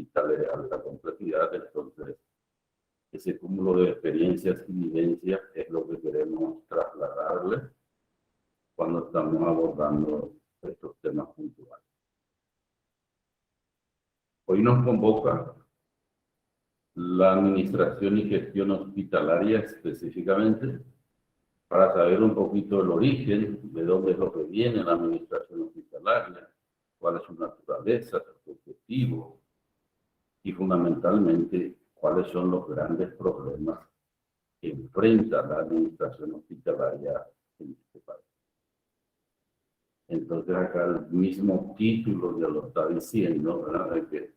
hospitales de alta complejidad. Entonces, ese cúmulo de experiencias y vivencias es lo que queremos trasladarles cuando estamos abordando estos temas puntuales. Hoy nos convoca la administración y gestión hospitalaria específicamente para saber un poquito el origen, de dónde es lo que viene la administración hospitalaria, cuál es su naturaleza, su objetivo y fundamentalmente cuáles son los grandes problemas que enfrenta la administración hospitalaria en este país. Entonces acá el mismo título ya lo está diciendo, ¿verdad? De que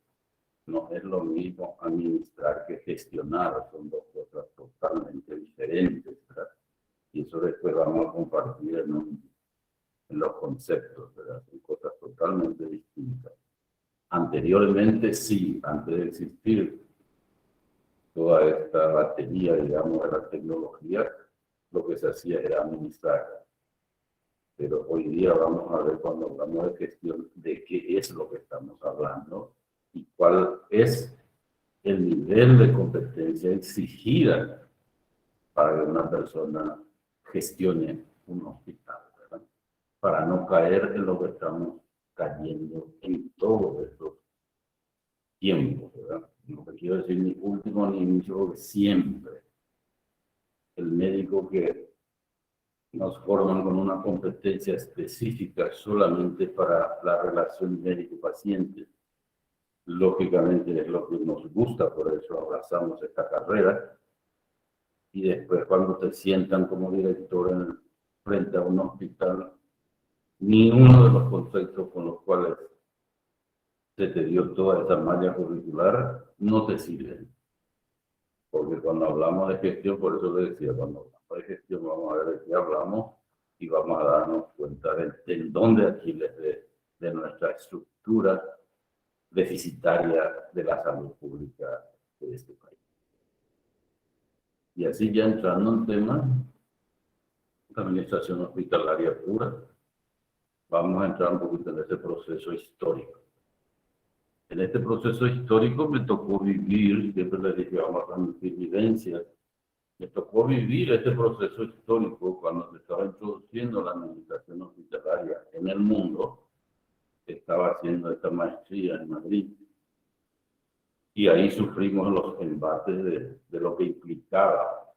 no es lo mismo administrar que gestionar, son dos cosas totalmente diferentes, ¿verdad? Y eso después vamos a compartir en los conceptos, ¿verdad? Son cosas totalmente distintas. Anteriormente sí, antes de existir toda esta batería, digamos, de la tecnología, lo que se hacía era administrar. Pero hoy día vamos a ver, cuando hablamos de gestión, de qué es lo que estamos hablando y cuál es el nivel de competencia exigida para que una persona gestione un hospital, ¿verdad? Para no caer en lo que estamos cayendo en todos estos tiempos, ¿verdad? No quiero decir ni último ni inicio, siempre. El médico que nos forman con una competencia específica solamente para la relación médico-paciente, lógicamente es lo que nos gusta, por eso abrazamos esta carrera. Y después cuando te sientan como director frente a un hospital, ni uno de los conceptos con los cuales se te dio toda esta malla curricular no te sirven. Porque cuando hablamos de gestión, por eso le decía, cuando hablamos de gestión vamos a ver de qué hablamos y vamos a darnos cuenta del tendón de Aquiles de nuestra estructura deficitaria de la salud pública de este país. Y así ya entrando en tema, la administración hospitalaria pura, vamos a entrar un poquito en ese proceso histórico. En este proceso histórico me tocó vivir, siempre les dije, vamos a transmitir vivencias, me tocó vivir este proceso histórico cuando se estaba introduciendo la administración hospitalaria en el mundo. Estaba haciendo esta maestría en Madrid. Y ahí sufrimos los embates de lo que implicaba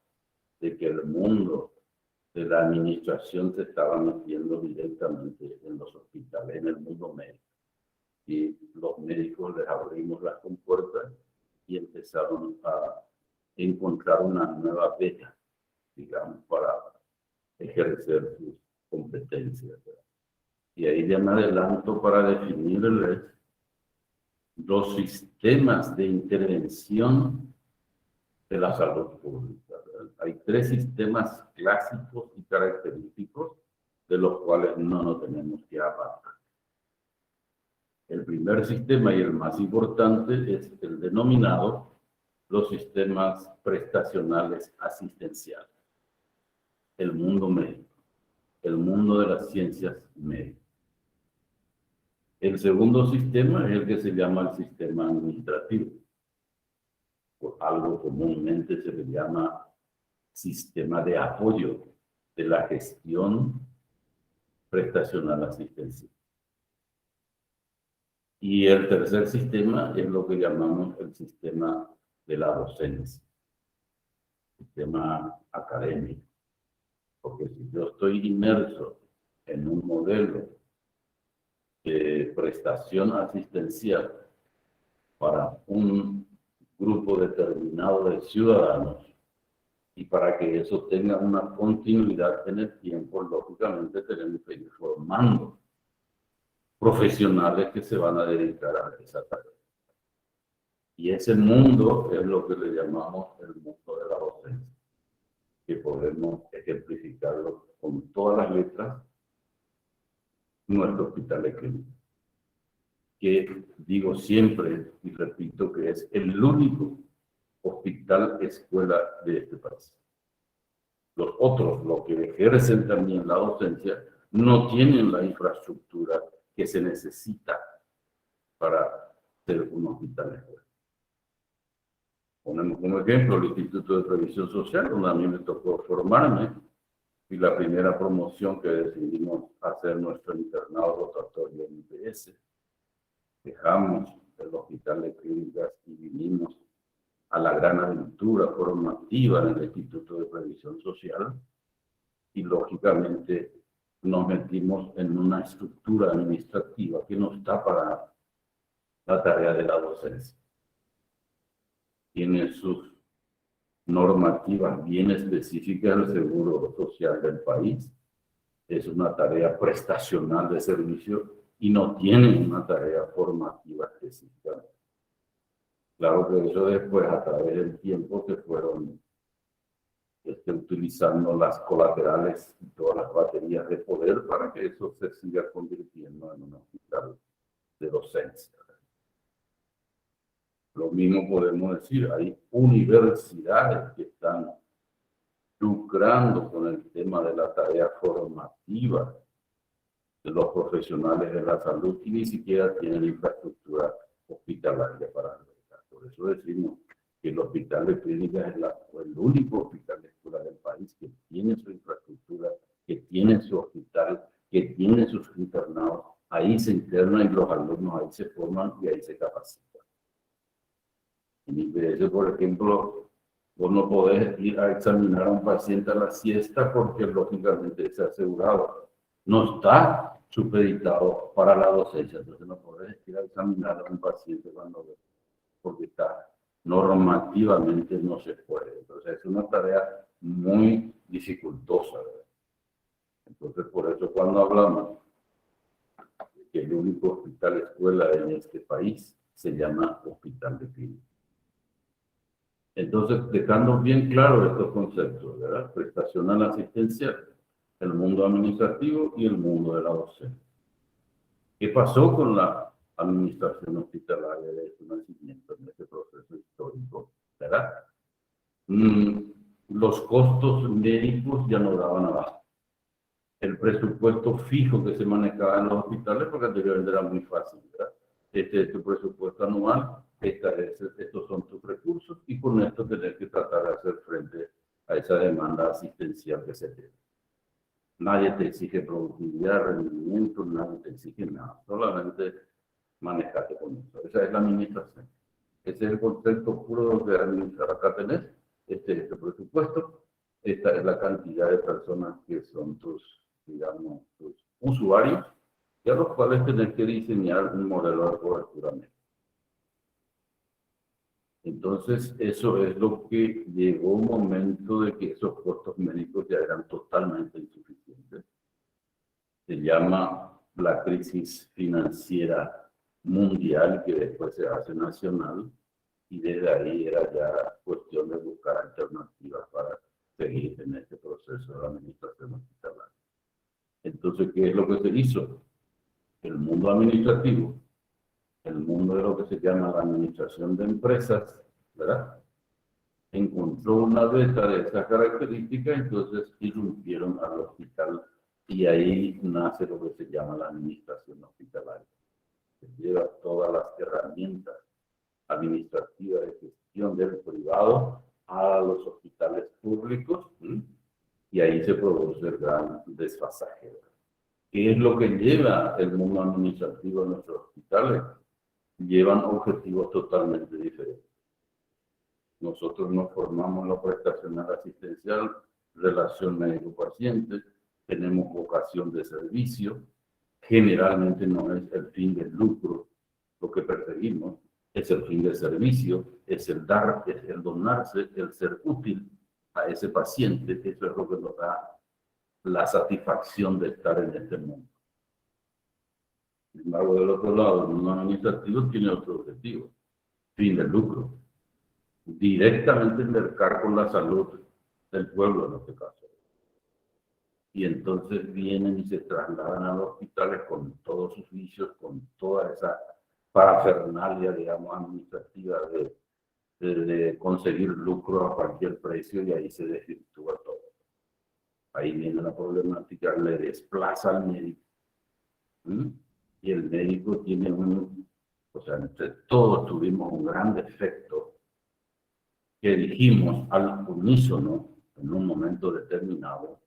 de que el mundo de la administración se estaba metiendo directamente en los hospitales, en el mundo médico. Y los médicos les abrimos las compuertas y empezaron a encontrar una nueva veta, digamos, para ejercer sus competencias. Y ahí ya me adelanto para definirles los sistemas de intervención de la salud pública. Hay tres sistemas clásicos y característicos de los cuales no nos tenemos que apartar. El primer sistema y el más importante es el denominado los sistemas prestacionales asistenciales. El mundo médico, el mundo de las ciencias médicas. El segundo sistema es el que se llama el sistema administrativo. Por algo comúnmente se le llama sistema de apoyo de la gestión prestacional asistencial. Y el tercer sistema es lo que llamamos el sistema de la docencia, sistema académico. Porque si yo estoy inmerso en un modelo de prestación asistencial para un grupo determinado de ciudadanos y para que eso tenga una continuidad en el tiempo, lógicamente tenemos que ir formando profesionales que se van a dedicar a esa tarea. Y ese mundo es lo que le llamamos el mundo de la docencia, que podemos ejemplificarlo con todas las letras en nuestro hospital de clínica, que digo siempre y repito que es el único hospital escuela de este país. Los otros, los que ejercen también la docencia, no tienen la infraestructura que se necesita para ser un hospital escuela. Ponemos como ejemplo el Instituto de Previsión Social, donde a mí me tocó formarme, y la primera promoción que decidimos hacer nuestro internado rotatorio en IPS. Dejamos el Hospital de Clínicas y vinimos a la gran aventura formativa en el Instituto de Previsión Social, y lógicamente nos metimos en una estructura administrativa que no está para la tarea de la docencia. Tiene sus normativas bien específicas del Seguro Social del país, es una tarea prestacional de servicio y no tiene una tarea formativa específica. Claro que eso después, a través del tiempo, se fueron utilizando las colaterales y todas las baterías de poder para que eso se siga convirtiendo en un hospital de docencia. Lo mismo podemos decir, hay universidades que están lucrando con el tema de la tarea formativa de los profesionales de la salud y ni siquiera tienen infraestructura hospitalaria para albergar. Por eso decimos que el Hospital de Clínicas es el único hospital de escuela del país que tiene su infraestructura, que tiene su hospital, que tiene sus internados. Ahí se internan y los alumnos ahí se forman y ahí se capacitan. En IPS, por ejemplo, vos no podés ir a examinar a un paciente a la siesta porque lógicamente es asegurado. No está supeditado para la docencia, entonces no podés ir a examinar a un paciente porque está normativamente no se puede. Entonces es una tarea muy dificultosa, ¿verdad? Entonces por eso cuando hablamos de que el único hospital escuela en este país se llama Hospital de Clínica. Entonces, dejando bien claro estos conceptos, ¿verdad? Prestacional asistencial, el mundo administrativo y el mundo de la docencia. ¿Qué pasó con la administración hospitalaria de su nacimiento en este proceso histórico? ¿Verdad? Los costos médicos ya no daban abasto. El presupuesto fijo que se manejaba en los hospitales, porque anteriormente era muy fácil, ¿verdad? Este es tu presupuesto anual, estos son tus recursos, y con esto tenés que tratar de hacer frente a esa demanda asistencial que se tiene. Nadie te exige productividad, rendimiento, nadie te exige nada, solamente manejate con eso. Esa es la administración. Ese es el concepto puro de administrar. Acá tenés este presupuesto, esta es la cantidad de personas que son tus, digamos, tus usuarios, y a los cuales tenés que diseñar un modelo de cobertura médica. Entonces, eso es lo que llegó un momento de que esos costos médicos ya eran totalmente insuficientes. Se llama la crisis financiera mundial, que después se hace nacional, y desde ahí era ya cuestión de buscar alternativas para seguir en este proceso de la administración hospitalaria. Entonces, ¿qué es lo que se hizo? El mundo administrativo, el mundo de lo que se llama la administración de empresas, ¿verdad? Encontró una beta de esa característica, entonces irrumpieron al hospital y ahí nace lo que se llama la administración hospitalaria. Se lleva todas las herramientas administrativas de gestión del privado a los hospitales públicos, y ahí se produce el gran desfasaje. ¿Qué es lo que lleva el mundo administrativo a nuestros hospitales? Llevan objetivos totalmente diferentes. Nosotros nos formamos en la prestacional asistencial, relación médico-paciente, tenemos vocación de servicio, generalmente no es el fin del lucro lo que perseguimos, es el fin del servicio, es el dar, es el donarse, el ser útil a ese paciente. Eso es lo que nos da la satisfacción de estar en este mundo. Sin embargo, del otro lado, el mundo administrativo tiene otro objetivo, fin del lucro. Directamente mercar con la salud del pueblo, en este caso. Y entonces vienen y se trasladan a los hospitales con todos sus vicios, con toda esa parafernalia, digamos, administrativa de conseguir lucro a cualquier precio, y ahí se desvirtúa todo. Ahí viene la problemática, le desplaza al médico. Y el médico tiene O sea, entre todos tuvimos un gran defecto que dijimos al unísono en un momento determinado: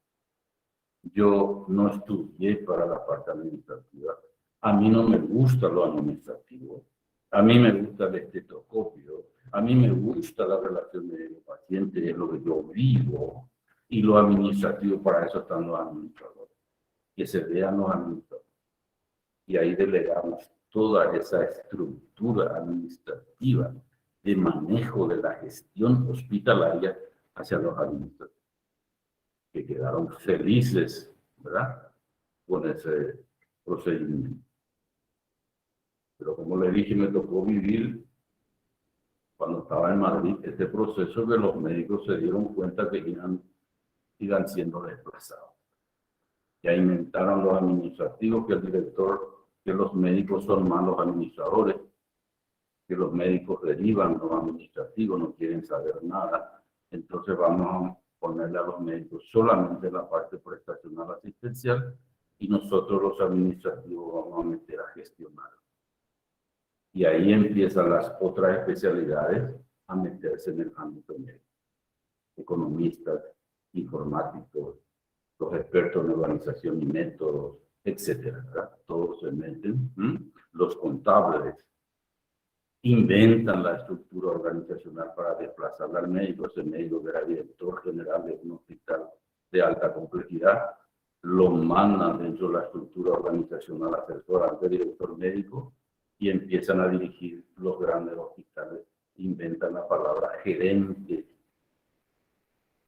yo no estudié para la parte administrativa, a mí no me gusta lo administrativo, a mí me gusta el estetoscopio, a mí me gusta la relación médico-paciente, es lo que yo vivo, y lo administrativo, para eso están los administradores, que se vean los administradores. Y ahí delegamos toda esa estructura administrativa de manejo de la gestión hospitalaria hacia los administradores, que quedaron felices, ¿verdad?, con ese procedimiento. Pero como le dije, me tocó vivir, cuando estaba en Madrid, este proceso que los médicos se dieron cuenta que iban siendo desplazados. Ya inventaron los administrativos que el director, que los médicos son malos administradores, que los médicos derivan los administrativos, no quieren saber nada. Entonces vamos a ponerle a los médicos solamente la parte prestacional asistencial y nosotros los administrativos vamos a meter a gestionar. Y ahí empiezan las otras especialidades a meterse en el ámbito médico. Economistas, informáticos, los expertos en organización y métodos, etcétera, ¿verdad? Todos se meten. Los contables inventan la estructura organizacional para desplazar al médico. Ese médico que era director general de un hospital de alta complejidad, lo mandan dentro de la estructura organizacional asesora del director médico y empiezan a dirigir los grandes hospitales. Inventan la palabra gerente.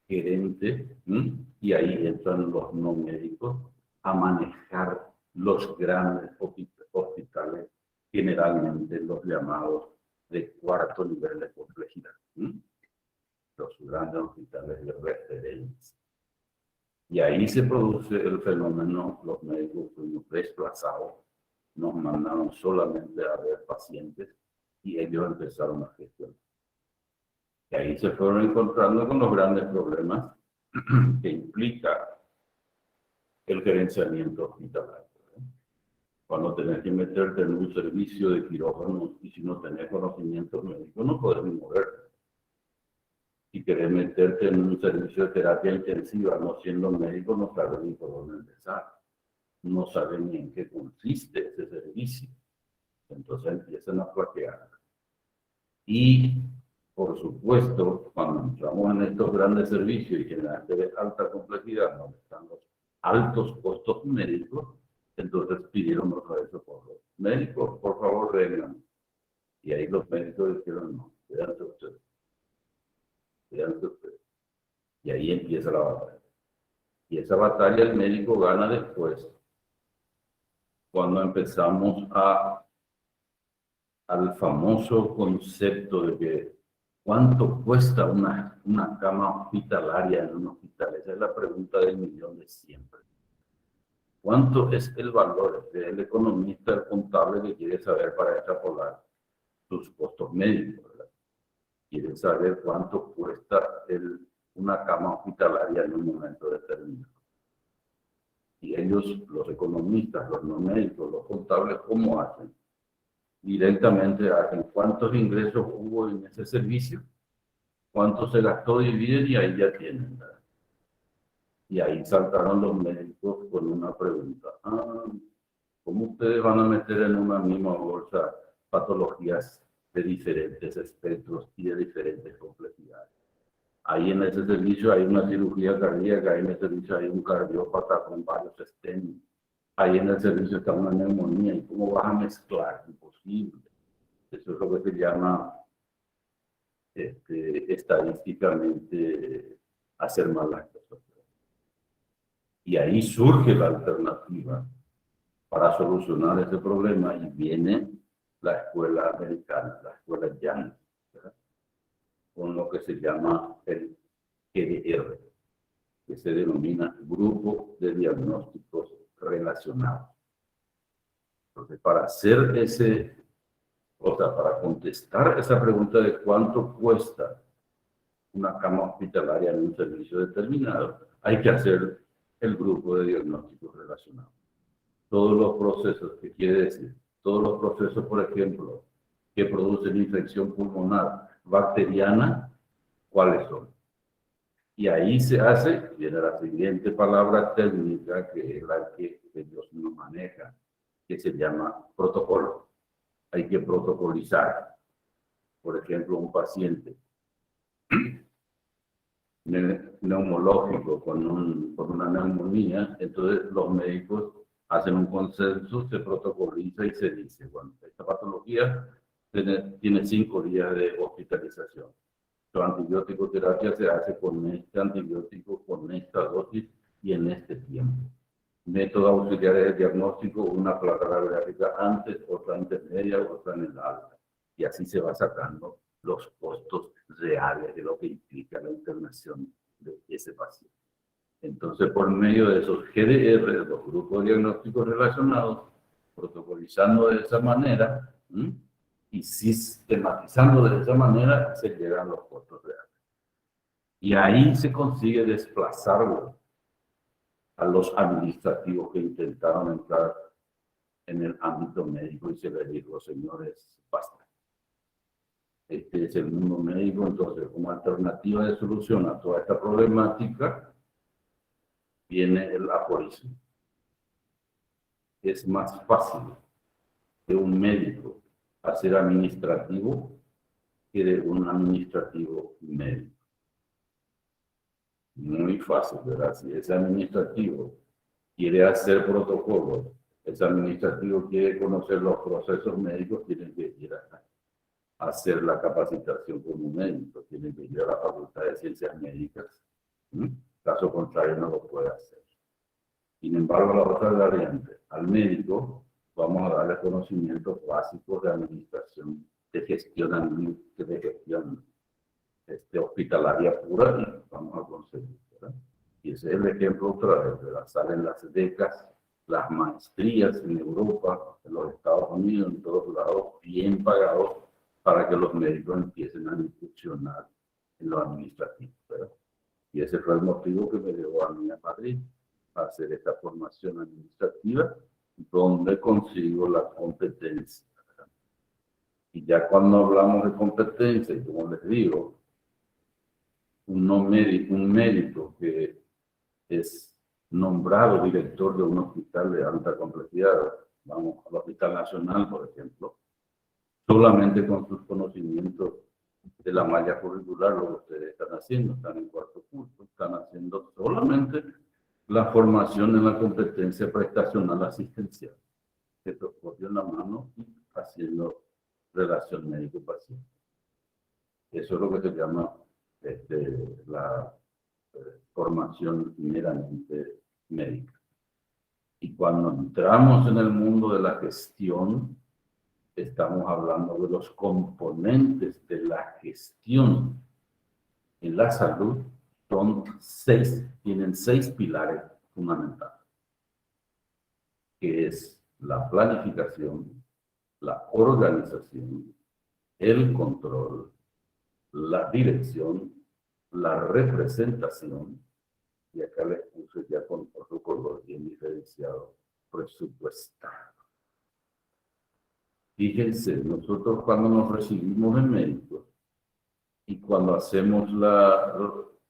Y ahí entran los no médicos a manejar los grandes hospitales, generalmente los llamados de cuarto nivel de complejidad, los grandes hospitales de referencia. Y ahí se produce el fenómeno: los médicos fuimos desplazados, nos mandaron solamente a ver pacientes y ellos empezaron a gestionar. Y ahí se fueron encontrando con los grandes problemas que implica el gerenciamiento hospitalario. Cuando tenés que meterte en un servicio de quirófano y si no tenés conocimientos médicos no podés ni moverte. Si querés meterte en un servicio de terapia intensiva, no siendo médico, no sabes ni por dónde empezar. No sabes ni en qué consiste ese servicio. Entonces empiezan a flaquear. Y por supuesto, cuando entramos en estos grandes servicios y generalmente de alta complejidad, donde están los altos costos médicos, entonces pidieron otra vez socorro. Médicos, por favor, vengan. Y ahí los médicos dijeron: no, quédense ustedes. Quédense ustedes. Y ahí empieza la batalla. Y esa batalla el médico gana después, cuando empezamos al famoso concepto de que ¿cuánto cuesta una cama hospitalaria en un hospital? Esa es la pregunta del millón de siempre. ¿Cuánto es el valor del economista, el contable que quiere saber para extrapolar sus costos médicos, ¿verdad? Quiere saber cuánto cuesta una cama hospitalaria en un momento determinado. Y ellos, los economistas, los no médicos, los contables, ¿cómo hacen? Directamente hacen cuántos ingresos hubo en ese servicio, cuánto se gastó, dividen y ahí ya tienen, ¿verdad? Y ahí saltaron los médicos con una pregunta: ¿cómo ustedes van a meter en una misma bolsa patologías de diferentes espectros y de diferentes complejidades? Ahí en ese servicio hay una cirugía cardíaca, ahí en ese servicio hay un cardiópata con varios stents, ahí en el servicio está una neumonía. ¿Y cómo vas a mezclar? Imposible. Eso es lo que se llama estadísticamente hacer mal las cosas. Y ahí surge la alternativa para solucionar ese problema y viene la escuela americana, la escuela Yang, ¿verdad?, con lo que se llama el GDR, que se denomina Grupo de Diagnósticos Relacionados. Entonces, para para contestar esa pregunta de cuánto cuesta una cama hospitalaria en un servicio determinado, hay que hacer el grupo de diagnósticos relacionados. Todos los procesos, ¿qué quiere decir? Todos los procesos, por ejemplo, que producen infección pulmonar bacteriana, ¿cuáles son? Y ahí se hace, viene la siguiente palabra técnica, que es la que ellos no manejan, que se llama protocolo. Hay que protocolizar. Por ejemplo, un paciente neumológico con una neumonía, entonces los médicos hacen un consenso, se protocoliza y se dice, bueno, esta patología tiene 5 días de hospitalización. La antibiótico terapia se hace con este antibiótico, con esta dosis y en este tiempo. Método auxiliares de diagnóstico, una placa radiográfica antes, otra intermedia, otra en el alta. Y así se va sacando los costos reales de lo que implica la internación de ese paciente. Entonces, por medio de esos GDR, los grupos diagnósticos relacionados, protocolizando de esa manera, y sistematizando de esa manera, se llegan los costos reales. Y ahí se consigue desplazarlo a los administrativos que intentaron entrar en el ámbito médico y se les dijo, señores, basta. Este es el mundo médico, entonces como alternativa de solución a toda esta problemática viene el aforismo. Es más fácil de un médico hacer administrativo que de un administrativo médico. Muy fácil, ¿verdad? Si ese administrativo quiere hacer protocolos, ese administrativo quiere conocer los procesos médicos, tiene que ir a hacer la capacitación como médico, tiene que ir a la Facultad de Ciencias Médicas. Caso contrario, no lo puede hacer. Sin embargo, la otra variante, al médico vamos a darle conocimientos básicos de administración, de gestión hospitalaria pura y vamos a conseguir, ¿verdad? Y ese es el ejemplo otra vez, ¿verdad? Salen las becas, las maestrías en Europa, en los Estados Unidos, en todos lados, bien pagados para que los médicos empiecen a incursionar en lo administrativo, ¿verdad? Y ese fue el motivo que me llevó a mí a Madrid a hacer esta formación administrativa, donde consigo la competencia, ¿verdad? Y ya cuando hablamos de competencia, y como les digo, un médico que es nombrado director de un hospital de alta complejidad, vamos al Hospital Nacional, por ejemplo, solamente con sus conocimientos de la malla curricular, lo que ustedes están haciendo, están en 4º curso, están haciendo solamente la formación en la competencia prestacional asistencial, que propone la mano y haciendo relación médico-paciente. Eso es lo que se llama la formación meramente médica. Y cuando entramos en el mundo de la gestión, estamos hablando de los componentes de la gestión en la salud. Tienen 6 pilares fundamentales, que es la planificación, la organización, el control, la dirección, la representación, y acá les puse ya con otro color bien diferenciado, presupuestar. Fíjense, nosotros cuando nos recibimos de médicos y cuando hacemos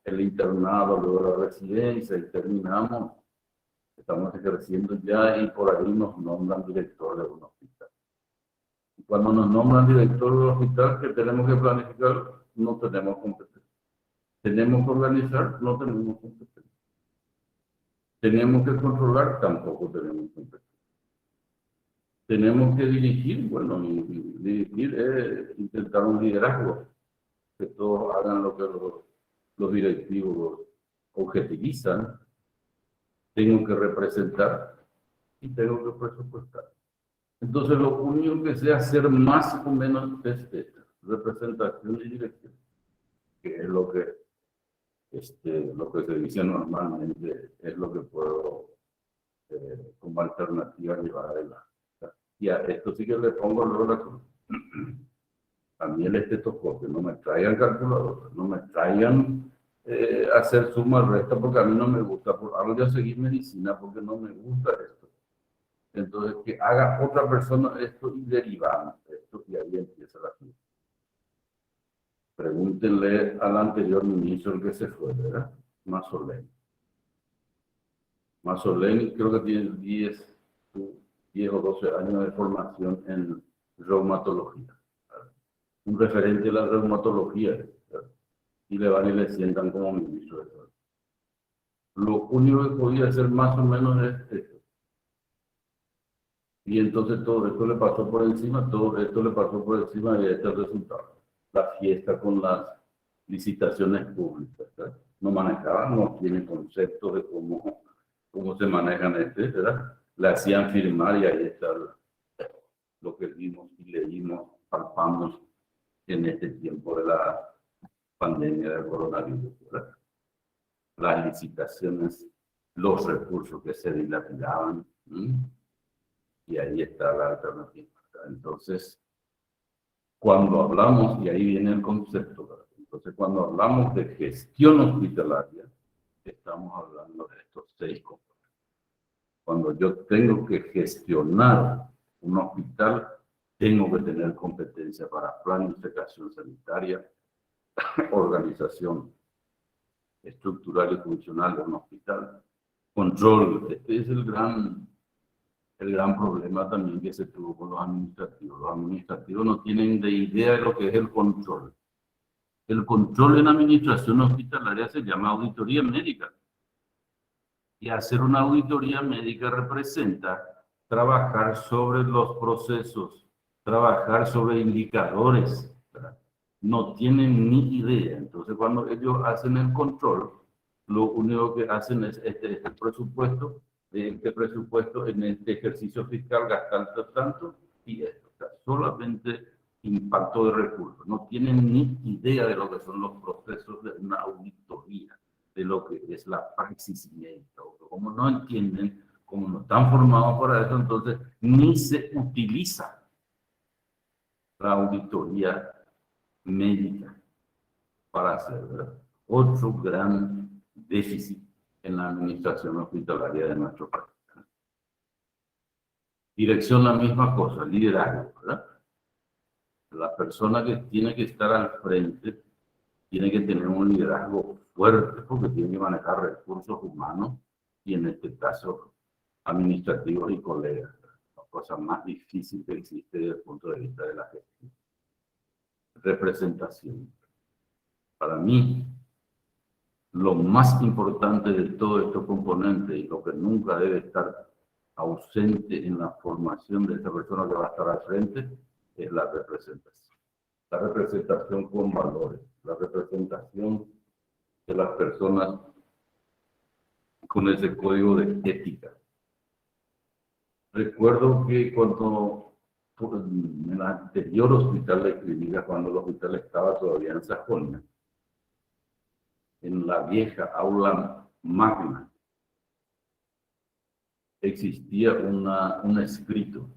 el internado, luego la residencia y terminamos, estamos ejerciendo ya y por ahí nos nombran director de un hospital. Y cuando nos nombran director del hospital, que tenemos que planificar, no tenemos competencia. Tenemos que organizar, no tenemos competencia. Tenemos que controlar, tampoco tenemos competencia. Tenemos que dirigir, bueno, dirigir es intentar un liderazgo, que todos hagan lo que los directivos objetivizan. Tengo que representar y tengo que presupuestar. Entonces, lo único que sé hacer más o menos es representación y dirección, que es lo que se dice normalmente, es lo que puedo como alternativa llevar adelante. Y a esto sí que le pongo luego a mí el estetoscopio, no me traigan calculadora, no me traigan hacer suma resta, porque a mí no me gusta, ahora voy a seguir medicina porque no me gusta esto. Entonces, que haga otra persona esto y derivamos esto, y ahí empieza la fiesta. Pregúntenle al anterior ministro, el que se fue, ¿verdad? Masolén. Masolén creo que tiene 10 o 12 años de formación en reumatología. Un referente de la reumatología, ¿verdad? Y le van y le sientan como ministro de salud. Lo único que podía hacer más o menos es esto. Y entonces todo esto le pasó por encima, todo esto le pasó por encima y este es el resultado. La fiesta con las licitaciones públicas, ¿verdad? No manejaban, no tienen conceptos de cómo se manejan ¿verdad? Le hacían firmar y ahí está lo que vimos y leímos, palpamos en este tiempo de la pandemia del coronavirus, ¿verdad? Las licitaciones, los recursos que se dilapidaban, y ahí está la alternativa. Entonces, cuando hablamos, y ahí viene el concepto, ¿verdad? Entonces, cuando hablamos de gestión hospitalaria, estamos hablando de estos 6 componentes. Cuando yo tengo que gestionar un hospital, tengo que tener competencia para planificación sanitaria, organización estructural y funcional de un hospital, control. Este es el gran problema también que se tuvo con los administrativos. Los administrativos no tienen de idea de lo que es el control. El control en administración hospitalaria se llama auditoría médica. Y hacer una auditoría médica representa trabajar sobre los procesos, trabajar sobre indicadores, ¿verdad? No tienen ni idea. Entonces, cuando ellos hacen el control, lo único que hacen es este presupuesto, en este ejercicio fiscal gastan tanto y esto. O sea, solamente impacto de recursos. No tienen ni idea de lo que son los procesos de una auditoría, de lo que es la praxis médica. Como no entienden, como no están formados para eso, entonces ni se utiliza la auditoría médica para hacer, ¿verdad? Otro gran déficit en la administración hospitalaria de nuestro país. Dirección, la misma cosa, liderazgo, ¿verdad? La persona que tiene que estar al frente tiene que tener un liderazgo fuerte porque tiene que manejar recursos humanos y en este caso administrativos y colegas. La cosa más difícil que existe desde el punto de vista de la gestión. Representación. Para mí, lo más importante de todos estos componentes y lo que nunca debe estar ausente en la formación de esta persona que va a estar al frente es la representación. La representación con valores, la representación de las personas con ese código de ética. Recuerdo que cuando en el anterior hospital de clínica, cuando el hospital estaba todavía en Sajonia, en la vieja aula magna, existía un escrito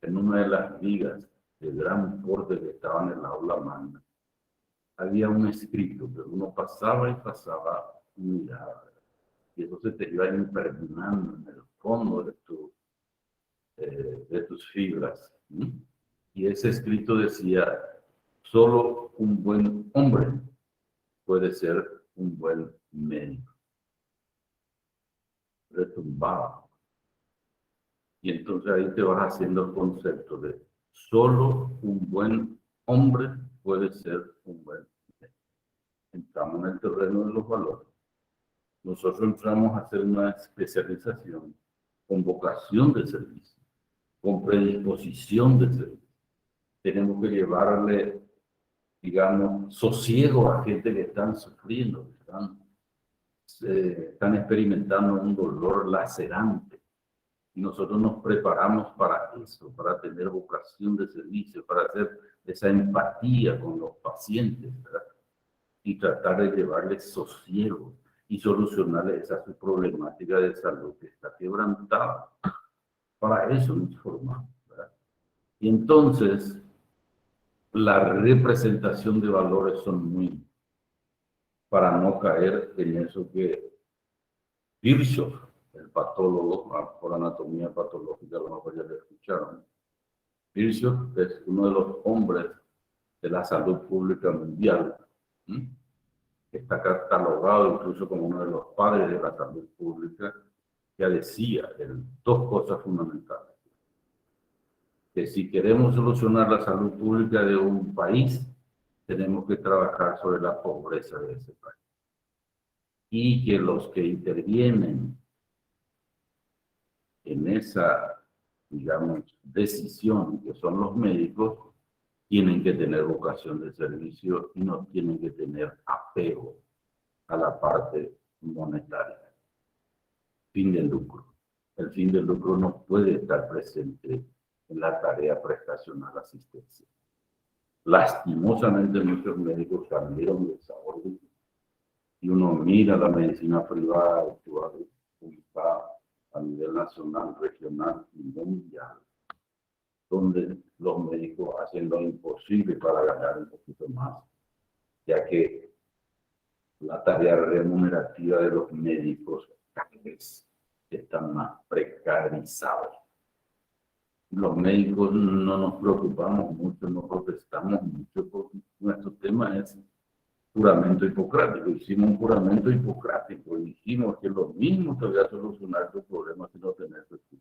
en una de las vigas de gran porte que estaban en la aula magna. Había un escrito, pero uno pasaba y pasaba y miraba. Y eso se te iba impregnando en el fondo de tus fibras. Y ese escrito decía, solo un buen hombre puede ser un buen médico. Retumbaba. Y entonces ahí te vas haciendo el concepto de solo un buen hombre puede ser un buen médico. Entramos en el terreno de los valores. Nosotros entramos a hacer una especialización con vocación de servicio, con predisposición de servicio. Tenemos que llevarle, digamos, sosiego a gente que están sufriendo, que están experimentando un dolor lacerante. Y nosotros nos preparamos para eso, para tener vocación de servicio, para hacer esa empatía con los pacientes, ¿verdad? Y tratar de llevarles sosiego y solucionarles esa su problemática de salud que está quebrantada. Para eso nos formamos, ¿verdad? Y entonces, la representación de valores son muy, para no caer en eso que Virchow el patólogo, por anatomía patológica, a lo mejor ya lo escucharon. Virchow es uno de los hombres de la salud pública mundial. Está catalogado incluso como uno de los padres de la salud pública, que decía dos cosas fundamentales. Que si queremos solucionar la salud pública de un país, tenemos que trabajar sobre la pobreza de ese país. Y que los que intervienen en esa, digamos, decisión, que son los médicos, tienen que tener vocación de servicio y no tienen que tener apego a la parte monetaria. Fin de lucro. El fin de lucro no puede estar presente en la tarea prestacional asistencia. Lastimosamente muchos médicos cambiaron de esa orden y uno mira la medicina privada actual publicada a nivel nacional, regional y mundial, donde los médicos hacen lo imposible para ganar un poquito más, ya que la tarea remunerativa de los médicos cada vez está más precarizada. Los médicos no nos preocupamos mucho, no protestamos mucho, porque nuestro tema es juramento hipocrático. Hicimos un juramento hipocrático y dijimos que lo mismo te voy a solucionar tus problemas si no tenés recursos.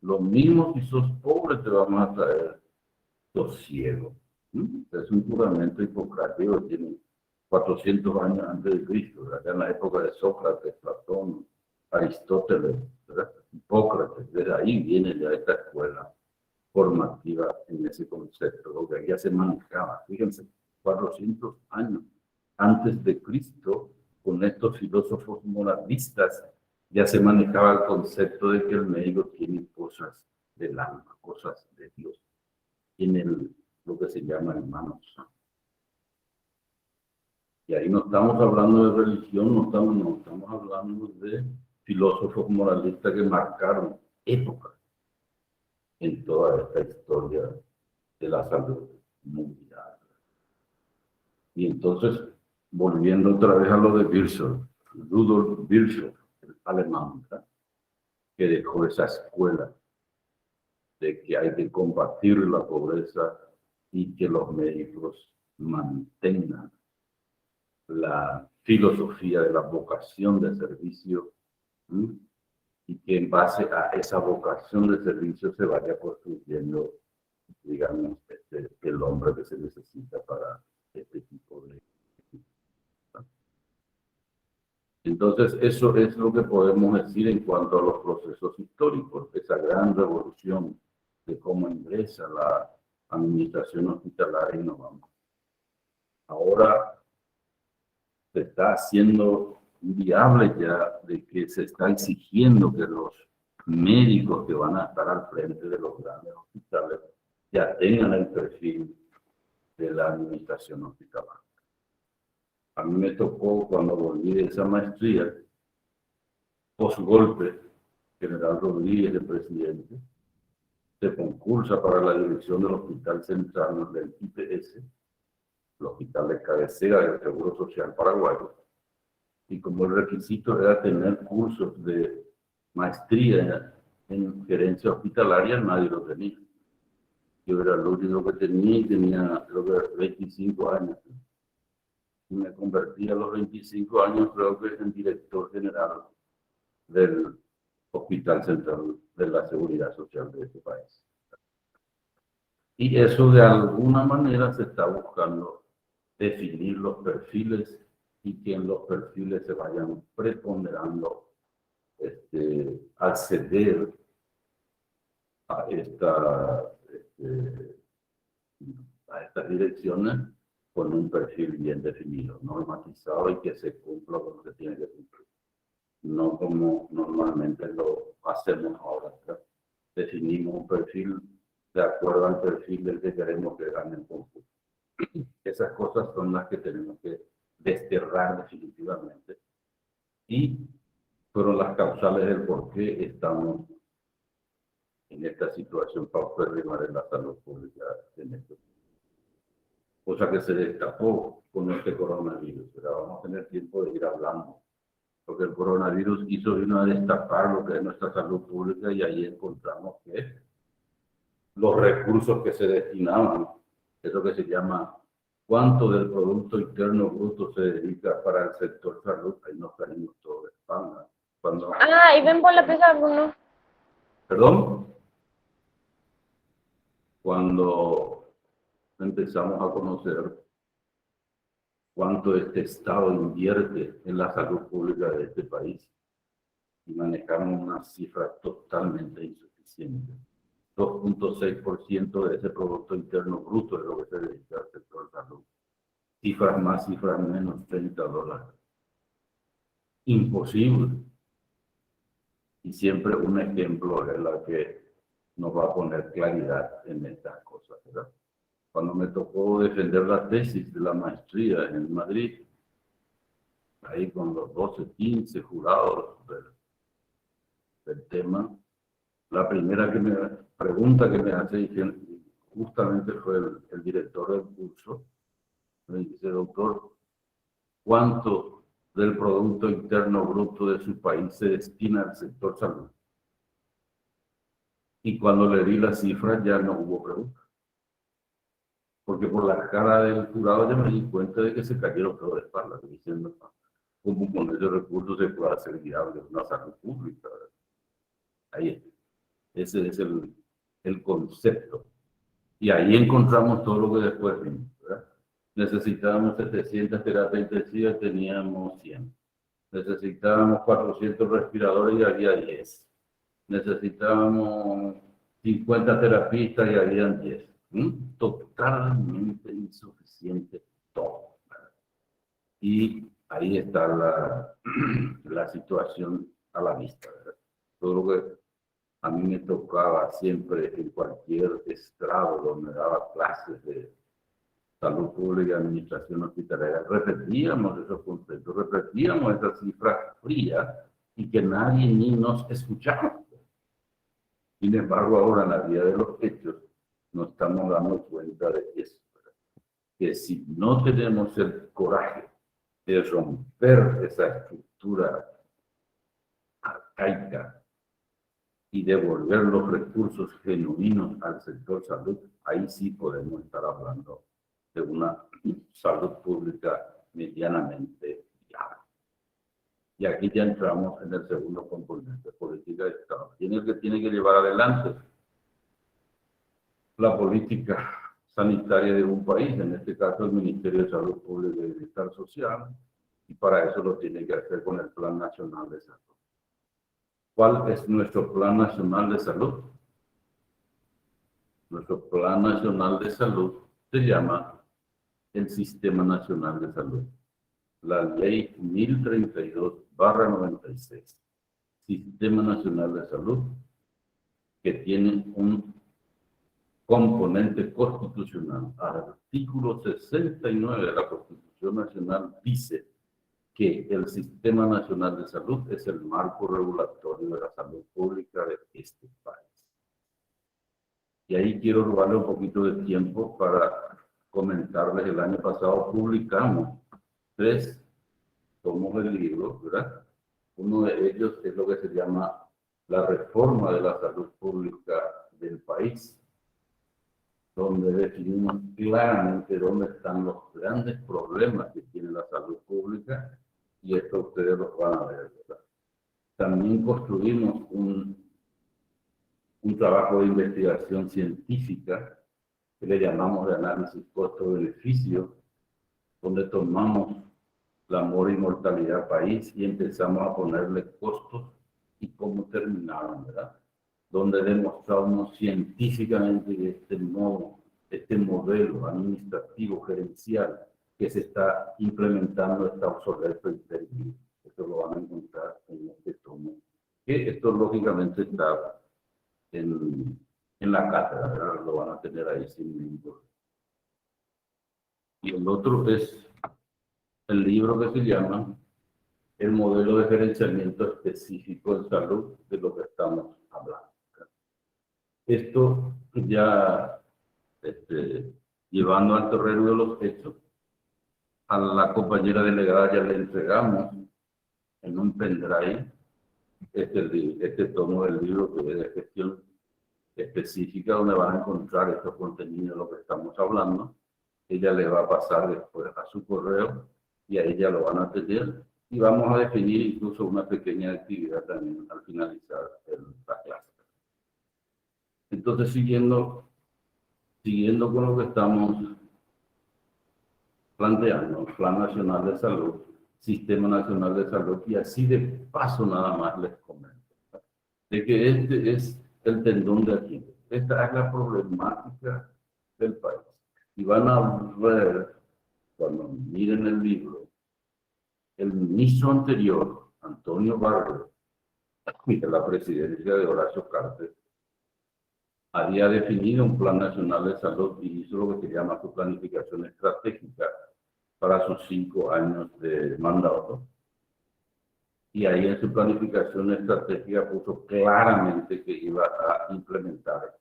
Lo mismo si sos pobre te vamos a traer sosiego. Es un juramento hipocrático que tiene 400 años antes de Cristo, ¿verdad? En la época de Sócrates, Platón, Aristóteles, ¿verdad? Hipócrates. Desde ahí viene ya esta escuela formativa en ese concepto, lo que ya se manejaba. Fíjense, 400 años antes de Cristo, con estos filósofos moralistas, ya se manejaba el concepto de que el médico tiene cosas del alma, cosas de Dios. Tiene lo que se llama el mano sana. Y ahí no estamos hablando de religión, no estamos hablando de filósofos moralistas que marcaron épocas en toda esta historia de la salud mundial. Y entonces, volviendo otra vez a lo de Virchow, Rudolf Virchow, el alemán, ¿verdad?, que dejó esa escuela de que hay que combatir la pobreza y que los médicos mantengan la filosofía de la vocación de servicio, y que en base a esa vocación de servicio se vaya construyendo, digamos, el hombre que se necesita para este tipo de... Entonces, eso es lo que podemos decir en cuanto a los procesos históricos, esa gran revolución de cómo ingresa la administración hospitalaria y nos vamos. Ahora se está haciendo viable ya de que se está exigiendo que los médicos que van a estar al frente de los grandes hospitales ya tengan el perfil de la administración hospitalaria. A mí me tocó, cuando volví de esa maestría, post-golpe, General Rodríguez, el presidente, se concursa para la dirección del Hospital Central del IPS, el hospital de cabecera del Seguro Social Paraguayo, y como el requisito era tener cursos de maestría en gerencia hospitalaria, nadie lo tenía. Yo era el único que tenía y tenía, creo que 25 años. Y me convertí a los 25 años, creo que en director general del Hospital Central de la Seguridad Social de este país. Y eso de alguna manera se está buscando definir los perfiles y que en los perfiles se vayan preponderando acceder a estas direcciones con un perfil bien definido, normatizado y que se cumpla con lo que tiene que cumplir. No como normalmente lo hacemos ahora. Definimos un perfil de acuerdo al perfil del que queremos que gane el concurso. Esas cosas son las que tenemos que desterrar definitivamente y fueron las causales del por qué estamos en esta situación paupérrima de la salud pública en este momento. Cosa que se destapó con este coronavirus, pero vamos a tener tiempo de ir hablando porque el coronavirus vino a destapar lo que es nuestra salud pública y ahí encontramos que los recursos que se destinaban, eso que se llama cuánto del Producto Interno Bruto se dedica para el sector salud, ahí nos caímos todos de espalda. Y ven por la pieza, Bruno. ¿Perdón? Cuando empezamos a conocer cuánto este Estado invierte en la salud pública de este país y manejamos una cifra totalmente insuficiente. 2.6% de ese Producto Interno Bruto es lo que se dedica al sector salud. Cifras más, cifras menos, $30. Imposible. Y siempre un ejemplo es la que nos va a poner claridad en estas cosas, ¿verdad? Cuando me tocó defender la tesis de la maestría en Madrid, ahí con los 12, 15 jurados del tema, la primera pregunta que me hace justamente fue el director del curso. Me dice, doctor, ¿cuánto del Producto Interno Bruto de su país se destina al sector salud? Y cuando le di la cifra ya no hubo pregunta. Porque por la cara del jurado ya me di cuenta de que se cayeron todos de espaldas, diciendo, ¿cómo con esos recursos se puede hacer viable una salud pública? Ahí está. Ese es el concepto. Y ahí encontramos todo lo que después vimos, ¿verdad? Necesitábamos 700 terapias intensivas, teníamos 100. Necesitábamos 400 respiradores y había 10. Necesitábamos 50 terapistas y habían 10. Totalmente insuficiente todo, ¿verdad? Y ahí está la situación a la vista, ¿verdad? Todo lo que a mí me tocaba siempre en cualquier estrado donde daba clases de salud pública y administración hospitalaria, repetíamos esos conceptos, repetíamos esas cifras frías y que nadie ni nos escuchaba. Sin embargo, ahora en la vía de los hechos nos estamos dando cuenta de eso, ¿verdad? Que si no tenemos el coraje de romper esa estructura arcaica y devolver los recursos genuinos al sector salud, ahí sí podemos estar hablando de una salud pública medianamente viable. Y aquí ya entramos en el segundo componente, política de Estado. ¿Quién es el que tiene que llevar adelante la política sanitaria de un país? En este caso, el Ministerio de Salud Pública y Bienestar Social, y para eso lo tiene que hacer con el Plan Nacional de Salud. ¿Cuál es nuestro Plan Nacional de Salud? Nuestro Plan Nacional de Salud se llama el Sistema Nacional de Salud. La Ley 1032/96. Sistema Nacional de Salud, que tiene un componente constitucional. Al artículo 69 de la Constitución Nacional dice que el Sistema Nacional de Salud es el marco regulatorio de la salud pública de este país. Y ahí quiero robarle un poquito de tiempo para comentarles. El año pasado publicamos 3 tomos del libro, ¿verdad? Uno de ellos es lo que se llama la reforma de la salud pública del país, donde definimos claramente dónde están los grandes problemas que tiene la salud pública, y esto ustedes lo van a ver, ¿verdad? También construimos un trabajo de investigación científica que le llamamos de análisis costo-beneficio, donde tomamos la mora y mortalidad país y empezamos a ponerle costos y cómo terminaron, ¿verdad? Donde demostramos científicamente que este modelo administrativo gerencial que se está implementando está obsoleto y perdido. Esto lo van a encontrar en este tomo, que esto lógicamente está en la cátedra, ¿verdad? Lo van a tener ahí sin ningún problema. Y el otro es el libro que se llama El modelo de gerenciamiento específico en salud, de lo que estamos hablando. Esto ya llevando al terreno de los hechos, a la compañera delegada ya le entregamos en un pendrive este tomo del libro que es de gestión específica, donde van a encontrar estos contenidos de lo que estamos hablando. Ella le va a pasar después a su correo y ahí ya lo van a tener. Y vamos a definir incluso una pequeña actividad también al finalizar la clase. Entonces, siguiendo con lo que estamos planteando, Plan Nacional de Salud, Sistema Nacional de Salud, y así de paso nada más les comento, de que este es el tendón de Aquiles. Esta es la problemática del país. Y van a ver, cuando miren el libro, el ministro anterior, Antonio Barrio, de la presidencia de Horacio Cartes, había definido un plan nacional de salud y hizo lo que se llama su planificación estratégica para sus 5 años de mandato. Y ahí en su planificación estratégica puso claramente que iba a implementar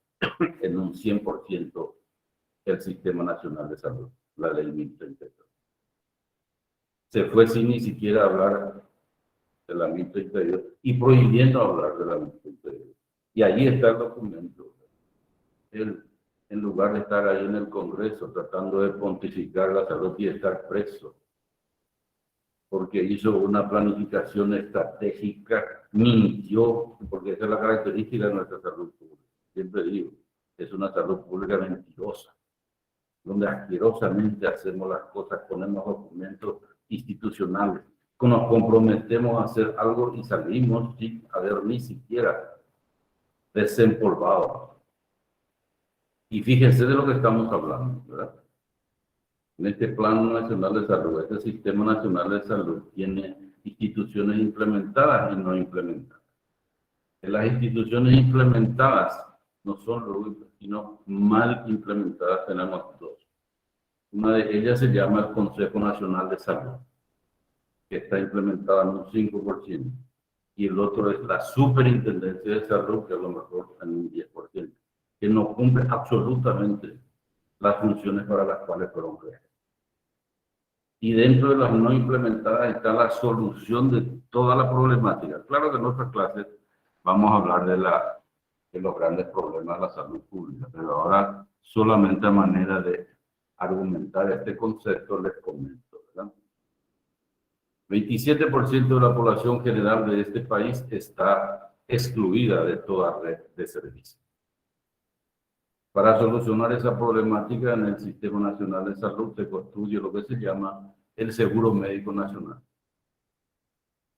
en un 100% el Sistema Nacional de Salud, la ley 1032. Se fue sin ni siquiera hablar de la 1032 y prohibiendo hablar de la 1032. Y ahí está el documento. Él, en lugar de estar ahí en el Congreso tratando de pontificar la salud y estar preso, porque hizo una planificación estratégica, mintió, porque esa es la característica de nuestra salud pública. Siempre digo, es una salud pública mentirosa, donde asquerosamente hacemos las cosas, ponemos documentos institucionales, nos comprometemos a hacer algo y salimos sin haber ni siquiera desempolvado. Y fíjense de lo que estamos hablando, ¿verdad? En este Plan Nacional de Salud, este Sistema Nacional de Salud tiene instituciones implementadas y no implementadas. En las instituciones implementadas no son lógicas, sino mal implementadas. Tenemos dos. Una de ellas se llama el Consejo Nacional de Salud, que está implementada en un 5%, y el otro es la Superintendencia de Salud, que a lo mejor en un 10%, que no cumple absolutamente las funciones para las cuales fueron creadas. Y dentro de las no implementadas está la solución de toda la problemática. Claro que en nuestras clases vamos a hablar de los grandes problemas de la salud pública, pero ahora solamente a manera de argumentar este concepto les comento, ¿verdad? 27% de la población general de este país está excluida de toda red de servicios. Para solucionar esa problemática en el Sistema Nacional de Salud se construye lo que se llama el Seguro Médico Nacional,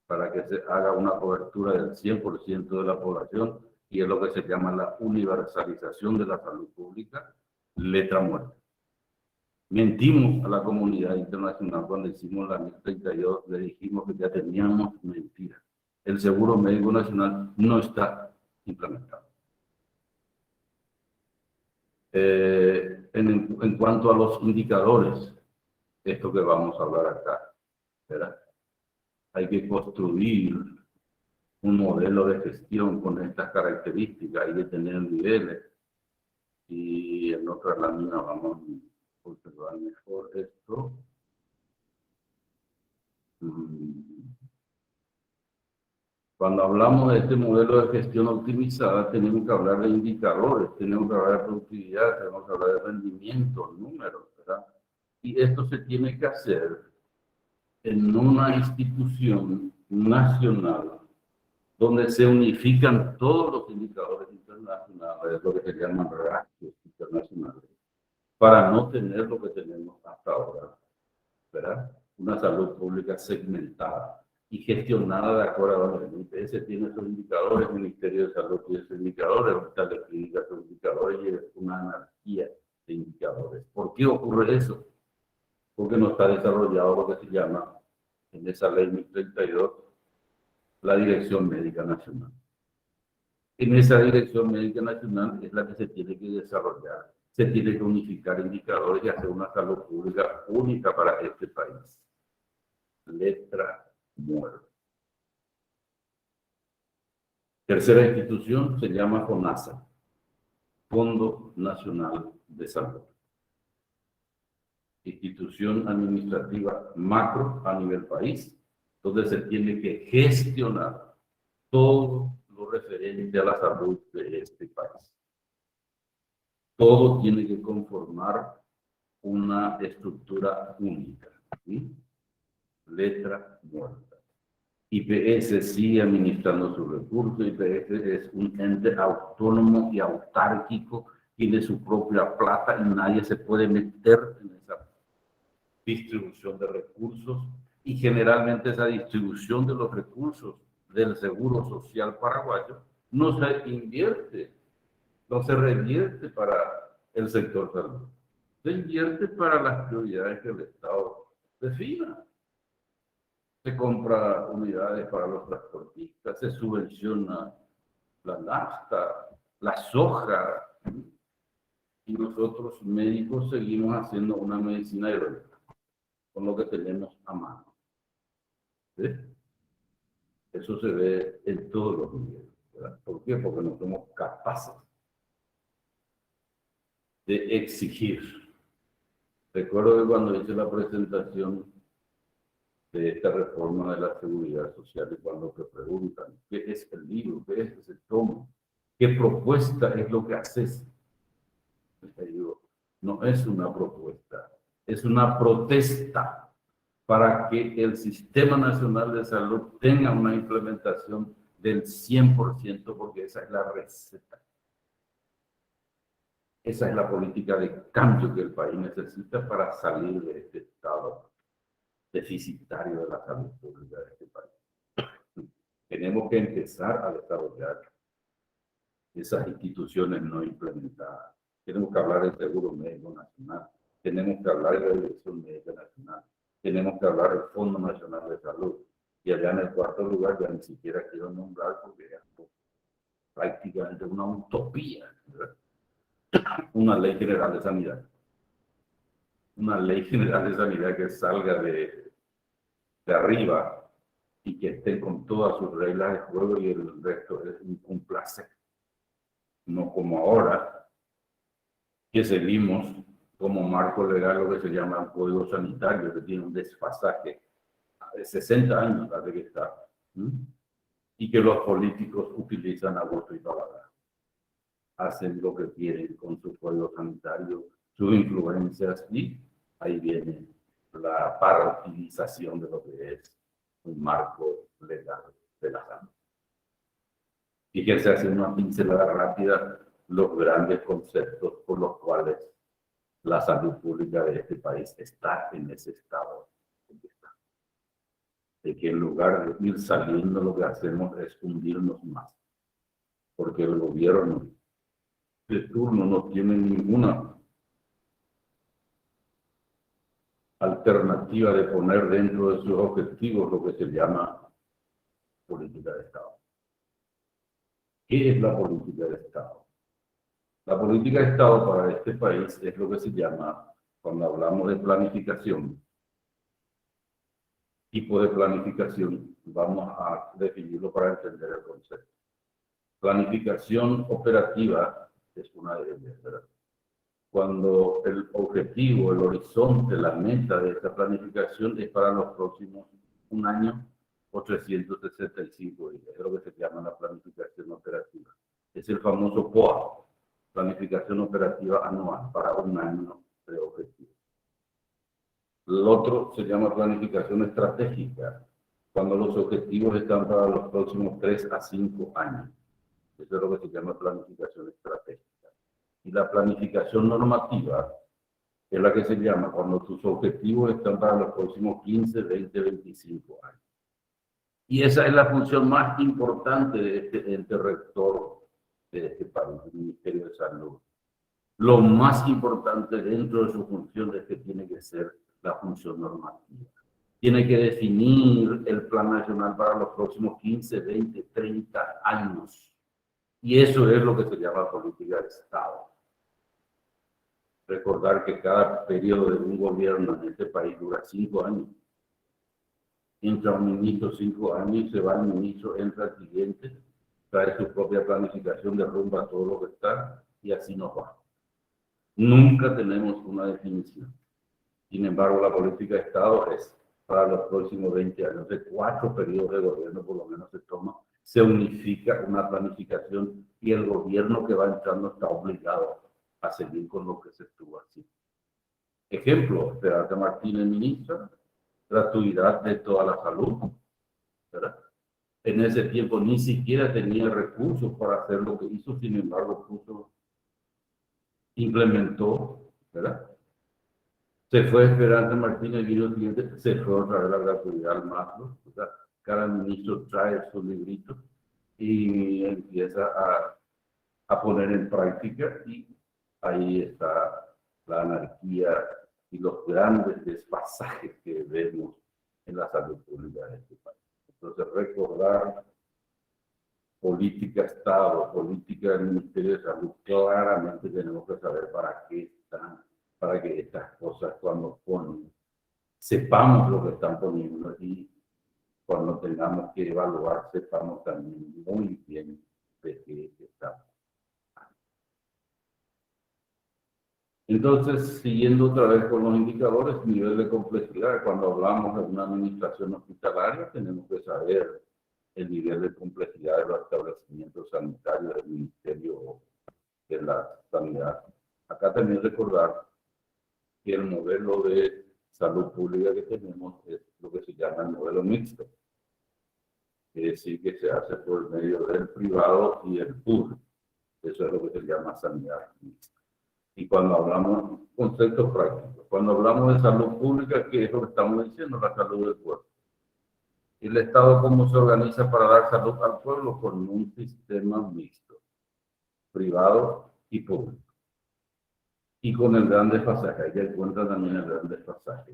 para que se haga una cobertura del 100% de la población, y es lo que se llama la universalización de la salud pública, letra muerta. Mentimos a la comunidad internacional cuando hicimos la 1032, le dijimos que ya teníamos mentiras. El Seguro Médico Nacional no está implementado. En cuanto a los indicadores, esto que vamos a hablar acá, ¿verdad? Hay que construir un modelo de gestión con estas características, hay que tener niveles, y en otra lámina vamos a observar mejor esto. Cuando hablamos de este modelo de gestión optimizada, tenemos que hablar de indicadores, tenemos que hablar de productividad, tenemos que hablar de rendimiento, números, ¿verdad? Y esto se tiene que hacer en una institución nacional donde se unifican todos los indicadores internacionales, lo que se llaman ratios internacionales, para no tener lo que tenemos hasta ahora, ¿verdad? Una salud pública segmentada y gestionada de acuerdo a los IPS tiene esos indicadores, el Ministerio de Salud tiene esos indicadores, el Hospital de Clínicas esos indicadores, y es una anarquía de indicadores. ¿Por qué ocurre eso? Porque no está desarrollado lo que se llama, en esa ley 1032, la Dirección Médica Nacional. En esa Dirección Médica Nacional es la que se tiene que desarrollar. Se tiene que unificar indicadores y hacer una salud pública única para este país. Letra muerta. Tercera institución se llama FONASA, Fondo Nacional de Salud. Institución administrativa macro a nivel país, donde se tiene que gestionar todo lo referente a la salud de este país. Todo tiene que conformar una estructura única, ¿sí? Letra muerta. IPS sigue administrando sus recursos. IPS es un ente autónomo y autárquico, tiene su propia plata y nadie se puede meter en esa distribución de recursos, y generalmente esa distribución de los recursos del Seguro Social paraguayo no se invierte, no se revierte para el sector salud, se invierte para las prioridades que el Estado defina. Se compra unidades para los transportistas, se subvenciona la nafta, la soja, y nosotros médicos seguimos haciendo una medicina heroica con lo que tenemos a mano. ¿Sí? Eso se ve en todos los niveles, ¿verdad? ¿Por qué? Porque no somos capaces de exigir. Recuerdo que cuando hice la presentación de esta reforma de la seguridad social, y cuando te preguntan qué es el libro, qué es ese tomo, qué propuesta es lo que haces, te digo, no es una propuesta, es una protesta para que el Sistema Nacional de Salud tenga una implementación del 100%, porque esa es la receta. Esa es la política de cambio que el país necesita para salir de este estado deficitario de la salud pública de este país. Tenemos que empezar a desarrollar esas instituciones no implementadas. Tenemos que hablar del Seguro Médico Nacional, tenemos que hablar de la Dirección Médica Nacional, tenemos que hablar del Fondo Nacional de Salud, y allá en el cuarto lugar ya ni siquiera quiero nombrar porque es prácticamente una utopía, ¿verdad? Una ley general de sanidad. Una ley general de sanidad que salga de arriba y que esté con todas sus reglas de juego, y el resto es un complacer. No como ahora, que seguimos como marco legal lo que se llama un código sanitario, que tiene un desfasaje de 60 años desde que está, y que los políticos utilizan a gusto y paladar. Hacen lo que quieren con su código sanitario, sus influencias, y ahí viene la partidización de lo que es un marco legal de la salud. Fíjense, hace una pincelada rápida los grandes conceptos por los cuales la salud pública de este país está en ese estado en que está. De que en lugar de ir saliendo, lo que hacemos es hundirnos más, porque el gobierno de turno no tiene ninguna alternativa de poner dentro de sus objetivos lo que se llama política de Estado. ¿Qué es la política de Estado? La política de Estado para este país es lo que se llama, cuando hablamos de planificación, tipo de planificación, vamos a definirlo para entender el concepto. Planificación operativa es una de ellas, ¿verdad? Cuando el objetivo, el horizonte, la meta de esta planificación es para los próximos un año o 365 días, es lo que se llama la planificación operativa. Es el famoso POA, planificación operativa anual, para un año de objetivo. El otro se llama planificación estratégica, cuando los objetivos están para los próximos 3 a 5 años. Eso es lo que se llama planificación estratégica. Y la planificación normativa es la que se llama cuando tus objetivos están para los próximos 15, 20, 25 años. Y esa es la función más importante de este ente rector de este país, el Ministerio de Salud. Lo más importante dentro de su función es que tiene que ser la función normativa. Tiene que definir el plan nacional para los próximos 15, 20, 30 años. Y eso es lo que se llama política de Estado. Recordar que cada periodo de un gobierno en este país dura 5 años. Entra un ministro 5 años y se va el ministro, entra el siguiente, trae su propia planificación, derrumba todo lo que está y así nos va. Nunca tenemos una definición. Sin embargo, la política de Estado es para los próximos 20 años, de 4 periodos de gobierno por lo menos se toma, se unifica una planificación y el gobierno que va entrando está obligado a seguir con lo que se estuvo haciendo. Ejemplo, Esperanza Martínez, ministra, gratuidad de toda la salud, ¿verdad? En ese tiempo ni siquiera tenía recursos para hacer lo que hizo, sin embargo, implementó, ¿verdad? Se fue Esperanza Martínez, vino el siguiente, se fue otra vez la gratuidad al MASLO, o sea, cada ministro trae su librito y empieza a poner en práctica y ahí está la anarquía y los grandes desfasajes que vemos en la salud pública de este país. Entonces, recordar política Estado, política del Ministerio de Salud, claramente tenemos que saber para qué están, para que estas cosas cuando ponen, sepamos lo que están poniendo y cuando tengamos que evaluar, sepamos también muy bien de qué estamos. Entonces, siguiendo otra vez con los indicadores, nivel de complejidad, cuando hablamos de una administración hospitalaria, tenemos que saber el nivel de complejidad de los establecimientos sanitarios del Ministerio de la Sanidad. Acá también recordar que el modelo de salud pública que tenemos es lo que se llama el modelo mixto. Es decir, que se hace por medio del privado y el público. Eso es lo que se llama sanidad mixta. Y cuando hablamos, conceptos prácticos, cuando hablamos de salud pública, ¿qué es lo que estamos diciendo? La salud del pueblo. ¿El Estado cómo se organiza para dar salud al pueblo? Con un sistema mixto, privado y público. Y con el gran desfasaje, ahí encuentra también el gran desfasaje.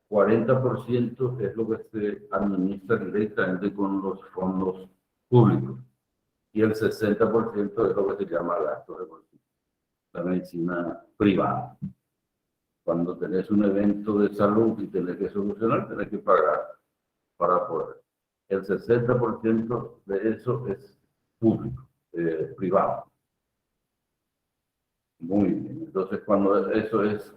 40% es lo que se administra directamente con los fondos públicos y el 60% es lo que se llama gasto de bolsillo, la medicina privada. Cuando tenés un evento de salud y tenés que solucionar, tenés que pagar para poder. El 60% de eso es público, privado. Muy bien, entonces cuando eso es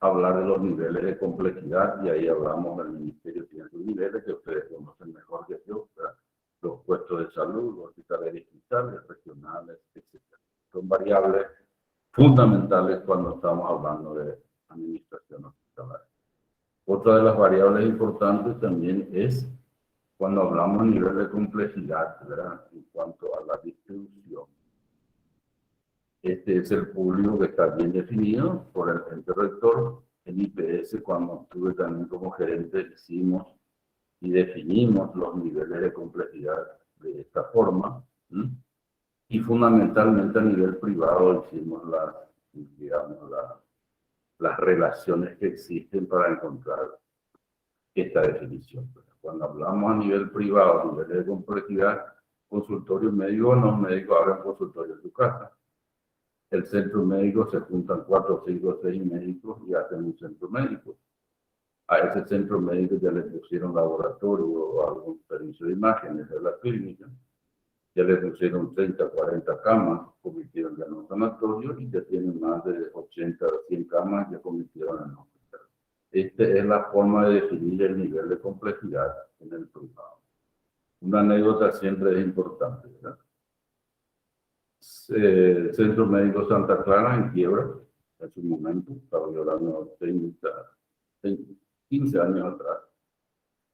hablar de los niveles de complejidad, y ahí hablamos del ministerio, tiene sus niveles que ustedes conocen mejor que yo, ¿verdad? Los puestos de salud, los hospitales distritales, regionales, etc. Son variables fundamentales cuando estamos hablando de administración hospitalaria. Otra de las variables importantes también es cuando hablamos de nivel de complejidad, ¿verdad? En cuanto a la distribución. Este es el público que está bien definido por el ente rector. En IPS, cuando estuve también como gerente, hicimos y definimos los niveles de complejidad de esta forma. Y fundamentalmente a nivel privado hicimos las relaciones que existen para encontrar esta definición. Cuando hablamos a nivel privado, niveles de complejidad, consultorio médico, los médicos abren consultorio en su casa. El centro médico se juntan 4, 5, 6 médicos y hacen un centro médico. A ese centro médico ya le pusieron laboratorio o algún servicio de imágenes de la clínica. Ya le pusieron 30, 40 camas, convirtieron ya en un sanatorio y ya tienen más de 80, 100 camas, ya convirtieron en un hospital. Esta es la forma de definir el nivel de complejidad en el privado. Una anécdota siempre es importante, ¿verdad? Centro Médico Santa Clara en quiebra, en su momento, estaba hablando de 15 años atrás,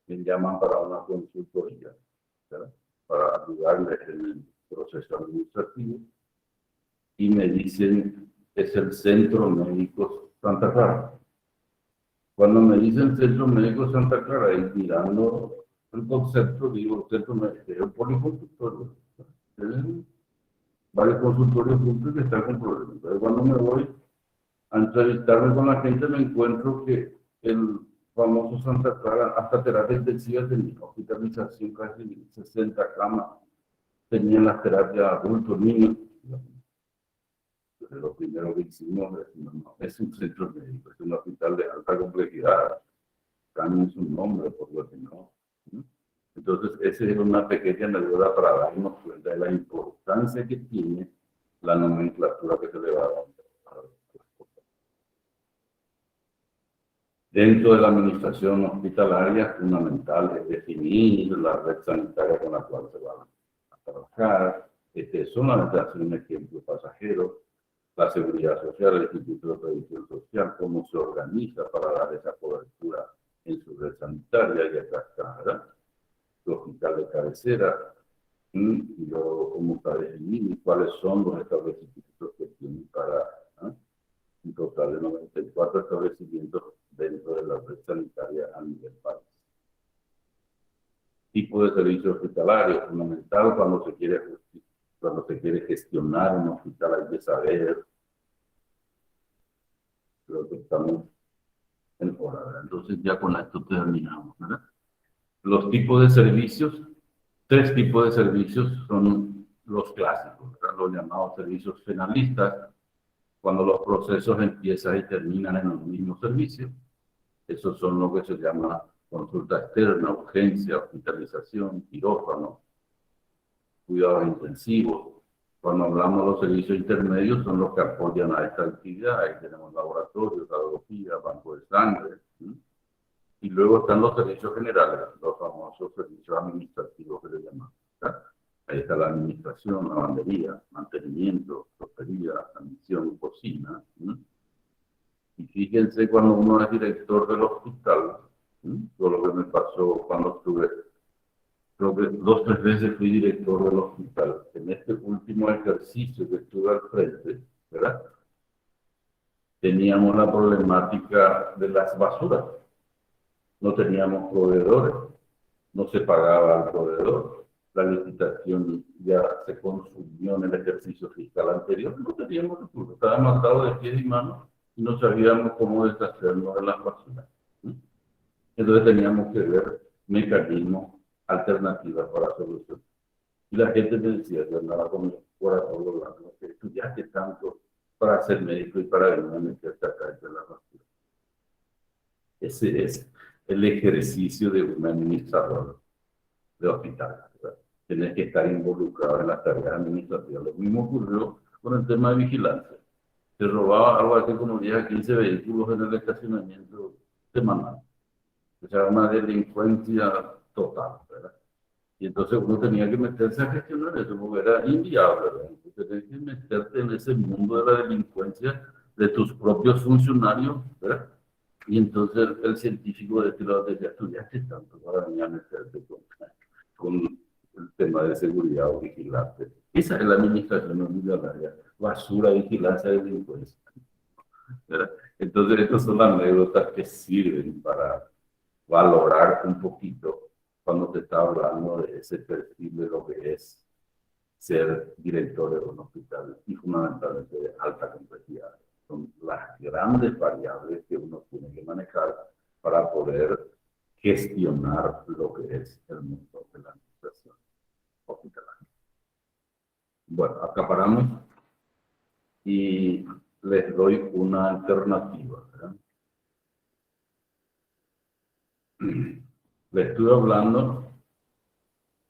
me llaman para una consultoría, ¿verdad? Para ayudarles en el proceso administrativo y me dicen, es el Centro Médico Santa Clara. Cuando me dicen Centro Médico Santa Clara, y mirando el concepto, digo, Centro Médico, es un policonsultorio. Varios consultorios juntos que están con problemas. Entonces, cuando me voy a entrevistarme con la gente, me encuentro que el famoso Santa Clara, hasta terapia intensiva tenía, hospitalización casi 60 camas, tenían las terapias adultos, niños. Entonces, lo primero que hicimos es, no, es un centro médico, es un hospital de alta complejidad, cambien su nombre, por lo que no. Entonces, esa es una pequeña anécdota para darnos cuenta de la importancia que tiene la nomenclatura que se le va a dar. Dentro de la administración hospitalaria, fundamental es definir la red sanitaria con la cual se va a trabajar. Solamente hacer un ejemplo pasajero, la seguridad social, el Instituto de Previsión Social, cómo se organiza para dar esa cobertura en su red sanitaria, y acá está, ¿verdad? El hospital de cabecera, y luego cómo está definido y cuáles son los establecimientos que tienen para un total de 94 establecimientos dentro de la red sanitaria a nivel país. Tipo de servicio hospitalario, fundamental cuando se quiere gestionar un hospital, hay que saber. Creo que estamos en hora, ¿verdad? Entonces ya con esto terminamos, ¿verdad? Los tipos de servicios, 3 tipos de servicios son los clásicos, ¿verdad? Los llamados servicios finalistas, cuando los procesos empiezan y terminan en un mismo servicio. Esos son lo que se llama consulta externa, urgencia, hospitalización, quirófano, cuidados intensivos. Cuando hablamos de los servicios intermedios, son los que apoyan a esta actividad. Ahí tenemos laboratorios, radiología, banco de sangre. Y luego están los servicios generales, los famosos servicios administrativos que le llamamos. Ahí está la administración, lavandería, mantenimiento, tropería, admisión y cocina. Y fíjense, cuando uno es director del hospital, todo lo que me pasó cuando estuve, creo que 2 o 3 veces fui director del hospital. En este último ejercicio que estuve al frente, ¿verdad? Teníamos la problemática de las basuras. No teníamos proveedores, no se pagaba al proveedor. La licitación ya se consumió en el ejercicio fiscal anterior, no teníamos recursos, estábamos atados de pies y manos y no sabíamos cómo deshacernos de las basuras. Entonces teníamos que ver mecanismos alternativas para solucionar. Y la gente me decía, yo andaba con mi corazón blanco, que estudiaste tanto para ser médico y para venir a meterte acá entre las basuras. Ese es el ejercicio de un administrador de hospital. Tienes que estar involucrado en las tareas administrativas. Lo mismo ocurrió con el tema de vigilancia. Se robaba algo así como 10 a 15 vehículos en el estacionamiento semanal. O sea, una delincuencia total, ¿verdad? Y entonces uno tenía que meterse a gestionar eso, porque era inviable, ¿verdad? Tenías que meterte en ese mundo de la delincuencia de tus propios funcionarios, ¿verdad? Y entonces el científico de este lado decía, estudiaste tanto para venir a meterte con el tema de seguridad o vigilante. Esa es la administración hospitalaria, basura, vigilancia, delincuencia, ¿verdad? Entonces estas son las anécdotas que sirven para valorar un poquito cuando te está hablando de ese perfil de lo que es ser director de un hospital y fundamentalmente de alta complejidad. Son las grandes variables que uno tiene que manejar para poder gestionar lo que es el mundo de la administración hospitalaria. Bueno, acá paramos y les doy una alternativa, ¿verdad? Les estuve hablando,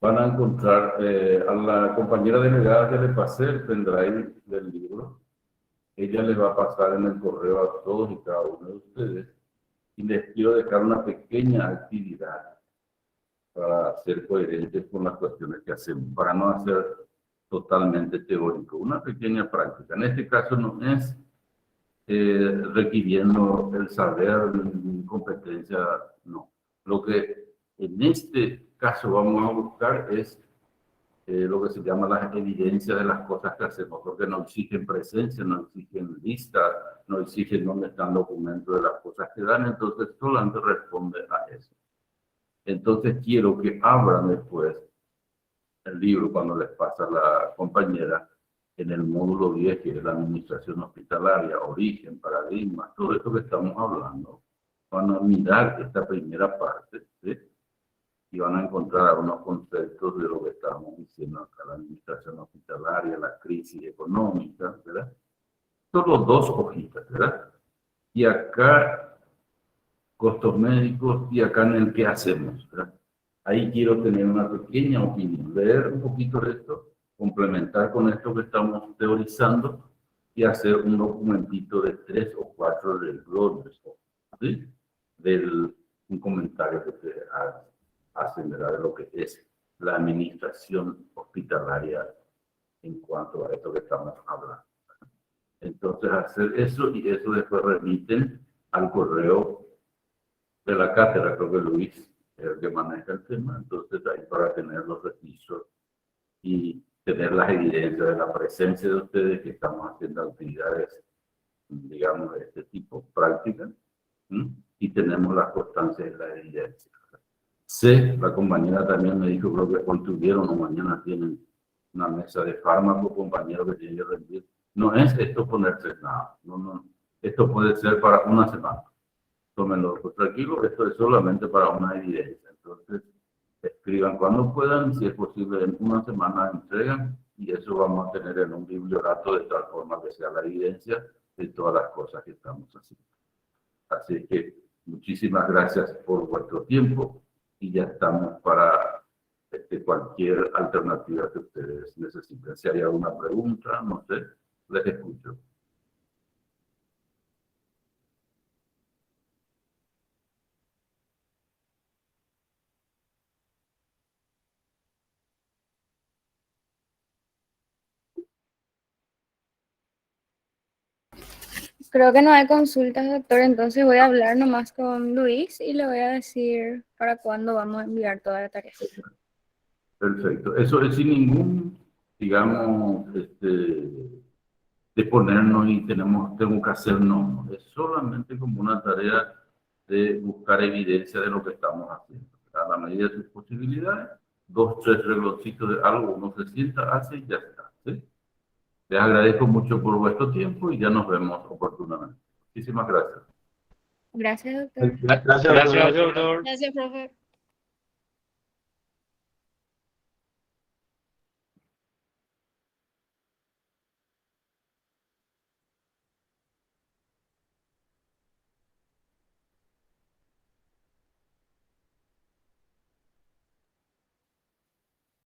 van a encontrar a la compañera delegada que le pasé el pendrive del libro. Ella les va a pasar en el correo a todos y cada uno de ustedes. Y les quiero dejar una pequeña actividad para ser coherentes con las cuestiones que hacemos, para no hacer totalmente teórico. Una pequeña práctica. En este caso no es requiriendo el saber, competencia, no. Lo que en este caso vamos a buscar es lo que se llama la evidencia de las cosas que hacemos, porque no exigen presencia, no exigen lista, no exigen dónde están documentos de las cosas que dan, entonces solamente responde a eso. Entonces quiero que abran después el libro cuando les pasa a la compañera en el módulo 10, que es la administración hospitalaria, origen, paradigma, todo esto que estamos hablando. Van a mirar esta primera parte, ¿sí? Y van a encontrar algunos conceptos de lo que estábamos diciendo acá, la administración hospitalaria, la crisis económica, ¿verdad? Solo 2 hojitas, ¿verdad? Y acá, costos médicos, y acá en el qué hacemos, ¿verdad? Ahí quiero tener una pequeña opinión, leer un poquito de esto, complementar con esto que estamos teorizando y hacer un documentito de 3 o 4 renglones, ¿sí? un comentario que ustedes hacen, ¿verdad? De lo que es la administración hospitalaria en cuanto a esto que estamos hablando. Entonces, hacer eso y eso después remiten al correo de la cátedra, creo que Luis es el que maneja el tema, entonces ahí para tener los registros y tener las evidencias de la presencia de ustedes que estamos haciendo actividades, digamos, de este tipo, prácticas, y tenemos las constancias y las evidencias. La compañera también me dijo, creo que hoy tuvieron o mañana tienen una mesa de fármacos, compañeros que tienen que rendir. No es esto ponerse nada, no, esto puede ser para una semana. Tómenlo pues, tranquilo, esto es solamente para una evidencia. Entonces, escriban cuando puedan, si es posible en una semana entregan, y eso vamos a tener en un bibliorato de tal forma que sea la evidencia de todas las cosas que estamos haciendo. Así que muchísimas gracias por vuestro tiempo y ya estamos para cualquier alternativa que ustedes necesiten. Si hay alguna pregunta, no sé, les escucho. Creo que no hay consultas, doctor, entonces voy a hablar nomás con Luis y le voy a decir para cuándo vamos a enviar toda la tarea. Perfecto. Eso es sin ningún, digamos, de ponernos y tengo que hacer, no. Es solamente como una tarea de buscar evidencia de lo que estamos haciendo. A la medida de sus posibilidades, 2, 3 rengloncitos de algo, uno se sienta, hace y ya está. ¿Sí? Les agradezco mucho por vuestro tiempo y ya nos vemos oportunamente. Muchísimas gracias. Gracias, doctor. Gracias, doctor. Gracias, profe.